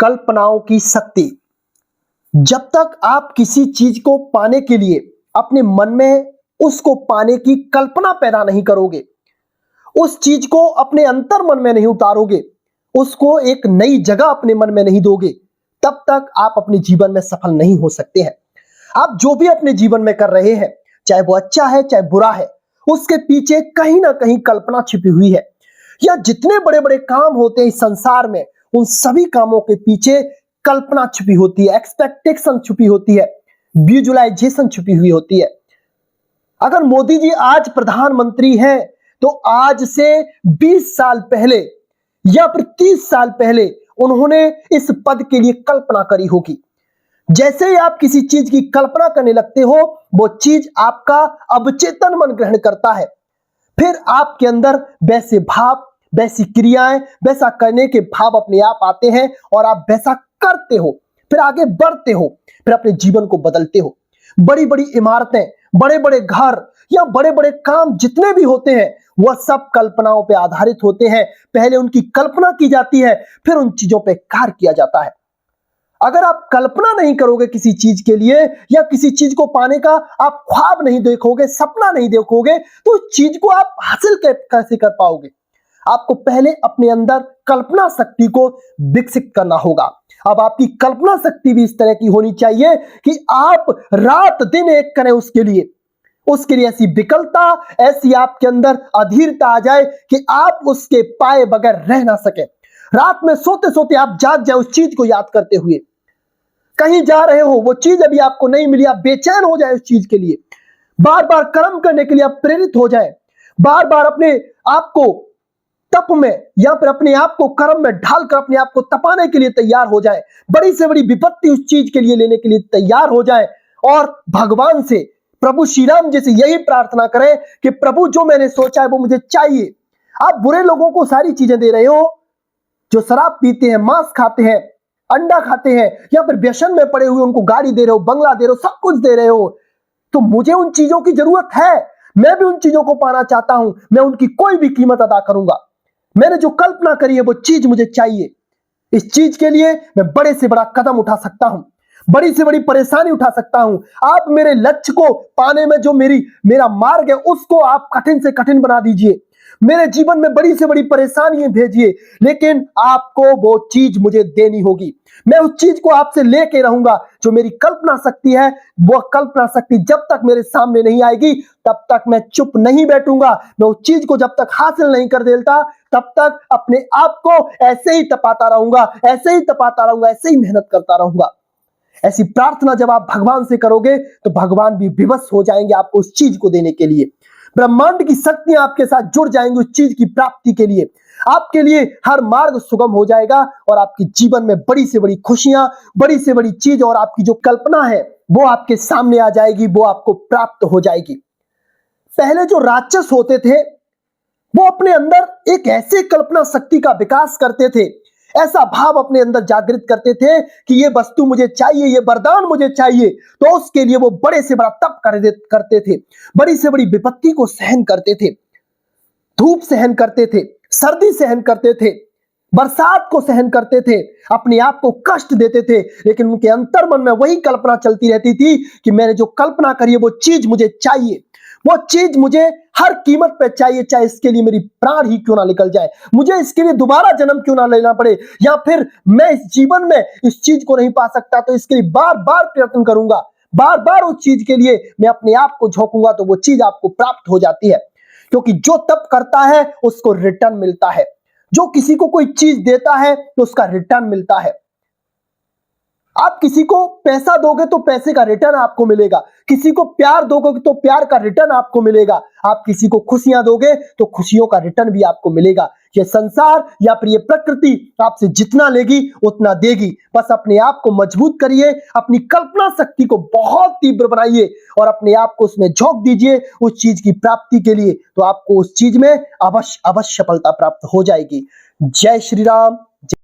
कल्पनाओं की शक्ति। जब तक आप किसी चीज को पाने के लिए अपने मन में उसको पाने की कल्पना पैदा नहीं करोगे, उस चीज को अपने अंतर मन में नहीं उतारोगे, उसको एक नई जगह अपने मन में नहीं दोगे, तब तक आप अपने जीवन में सफल नहीं हो सकते हैं। आप जो भी अपने जीवन में कर रहे हैं, चाहे वो अच्छा है चाहे बुरा है, उसके पीछे कहीं ना कहीं कल्पना छिपी हुई है। या जितने बड़े बड़े काम होते हैं इस संसार में, उन सभी कामों के पीछे कल्पना छुपी होती है, एक्सपेक्टेशन छुपी होती है, विजुअलाइजेशन छुपी हुई होती है। अगर मोदी जी आज प्रधानमंत्री हैं, तो आज से 20 साल पहले या फिर 30 साल पहले उन्होंने इस पद के लिए कल्पना करी होगी। जैसे ही आप किसी चीज की कल्पना करने लगते हो, वो चीज आपका अवचेतन मन ग्रहण करता है। फिर आपके अंदर वैसे भाव, वैसी क्रियाएं, वैसा करने के भाव अपने आप आते हैं और आप वैसा करते हो, फिर आगे बढ़ते हो, फिर अपने जीवन को बदलते हो। बड़ी बड़ी इमारतें, बड़े बड़े घर या बड़े बड़े काम जितने भी होते हैं, वह सब कल्पनाओं पे आधारित होते हैं। पहले उनकी कल्पना की जाती है, फिर उन चीजों पे कार्य किया जाता है। अगर आप कल्पना नहीं करोगे किसी चीज के लिए या किसी चीज को पाने का आप ख्वाब नहीं देखोगे, सपना नहीं देखोगे, तो उस चीज को आप हासिल कैसे कर पाओगे? आपको पहले अपने अंदर कल्पना शक्ति को विकसित करना होगा। अब आपकी कल्पना शक्ति भी इस तरह की होनी चाहिए कि आप रात दिन एक करें उसके लिए ऐसी विकलता, ऐसी आपके अंदर अधीरता आ जाए कि आप उसके पाए बगैर रह ना सके। रात में सोते सोते आप जाग जाए उस चीज को याद करते हुए। कहीं जा रहे हो, वो चीज अभी आपको नहीं मिली, आप बेचैन हो जाए उस चीज के लिए। बार बार कर्म करने के लिए आप प्रेरित हो जाए, बार बार अपने आप को तप में या फिर अपने आप को कर्म में ढालकर अपने आप को तपाने के लिए तैयार हो जाए। बड़ी से बड़ी विपत्ति उस चीज के लिए लेने के लिए तैयार हो जाए और भगवान से, प्रभु श्री राम जी से यही प्रार्थना करें कि प्रभु जो मैंने सोचा है वो मुझे चाहिए। आप बुरे लोगों को सारी चीजें दे रहे हो, जो शराब पीते हैं, मांस खाते हैं, अंडा खाते हैं या फिर व्यसन में पड़े हुए उनको गाड़ी दे रहे हो, बंगला दे रहे हो, सब कुछ दे रहे हो, तो मुझे उन चीजों की जरूरत है। मैं भी उन चीजों को पाना चाहता हूं, मैं उनकी कोई भी कीमत अदा करूंगा। मैंने जो कल्पना करी है वो चीज मुझे चाहिए। इस चीज के लिए मैं बड़े से बड़ा कदम उठा सकता हूं, बड़ी से बड़ी परेशानी उठा सकता हूं। आप मेरे लक्ष्य को पाने में जो मेरा मार्ग है उसको आप कठिन से कठिन बना दीजिए। मेरे जीवन में बड़ी से बड़ी परेशानियां भेजिए, लेकिन आपको वो चीज मुझे देनी होगी। मैं उस चीज को आपसे लेके रहूंगा। जो मेरी कल्पना शक्ति है, वो कल्पना शक्ति जब तक मेरे सामने नहीं आएगी, तब तक मैं चुप नहीं बैठूंगा। मैं उस चीज को जब तक हासिल नहीं कर देता, तब तक अपने आप को ऐसे ही तपाता रहूंगा, ऐसे ही तपाता रहूंगा, ऐसे ही मेहनत करता रहूंगा। ऐसी प्रार्थना जब आप भगवान से करोगे, तो भगवान भी विवश हो जाएंगे आपको उस चीज को देने के लिए। ब्रह्मांड की शक्तियां आपके साथ जुड़ जाएंगी उस चीज की प्राप्ति के लिए। आपके लिए हर मार्ग सुगम हो जाएगा और आपके जीवन में बड़ी से बड़ी खुशियां, बड़ी से बड़ी चीज और आपकी जो कल्पना है वो आपके सामने आ जाएगी, वो आपको प्राप्त हो जाएगी। पहले जो राक्षस होते थे, वो अपने अंदर एक ऐसे कल्पना शक्ति का विकास करते थे, ऐसा भाव अपने अंदर जागृत करते थे कि ये वस्तु मुझे चाहिए, ये वरदान मुझे चाहिए, तो उसके लिए वो बड़े से बड़ा तप करते थे, बड़ी से बड़ी विपत्ति को सहन करते थे, धूप सहन करते थे, सर्दी सहन करते थे, बरसात को सहन करते थे, अपने आप को कष्ट देते थे, लेकिन उनके अंतर मन में वही कल्पना चलती रहती थी कि मैंने जो कल्पना करी है वो चीज मुझे चाहिए, वो चीज मुझे हर कीमत पे चाहिए, चाहे इसके लिए मेरी प्राण ही क्यों ना निकल जाए, मुझे इसके लिए दोबारा जन्म क्यों ना लेना पड़े, या फिर मैं इस जीवन में इस चीज को नहीं पा सकता तो इसके लिए बार बार प्रयत्न करूंगा, बार बार उस चीज के लिए मैं अपने आप को झोंकूंगा, तो वो चीज आपको प्राप्त हो जाती है। क्योंकि जो तप करता है उसको रिटर्न मिलता है। जो किसी को कोई चीज देता है तो उसका रिटर्न मिलता है। आप किसी को पैसा दोगे तो पैसे का रिटर्न आपको मिलेगा, किसी को प्यार दोगे तो प्यार का रिटर्न आपको मिलेगा, आप किसी को खुशियां दोगे तो खुशियों का रिटर्न भी आपको मिलेगा। ये संसार या फिर ये प्रकृति आपसे जितना लेगी उतना देगी। बस अपने आप को मजबूत करिए, अपनी कल्पना शक्ति को बहुत तीव्र बनाइए और अपने आप को उसमें झोंक दीजिए उस चीज की प्राप्ति के लिए, तो आपको उस चीज में अवश्य सफलता प्राप्त हो जाएगी। जय श्री राम।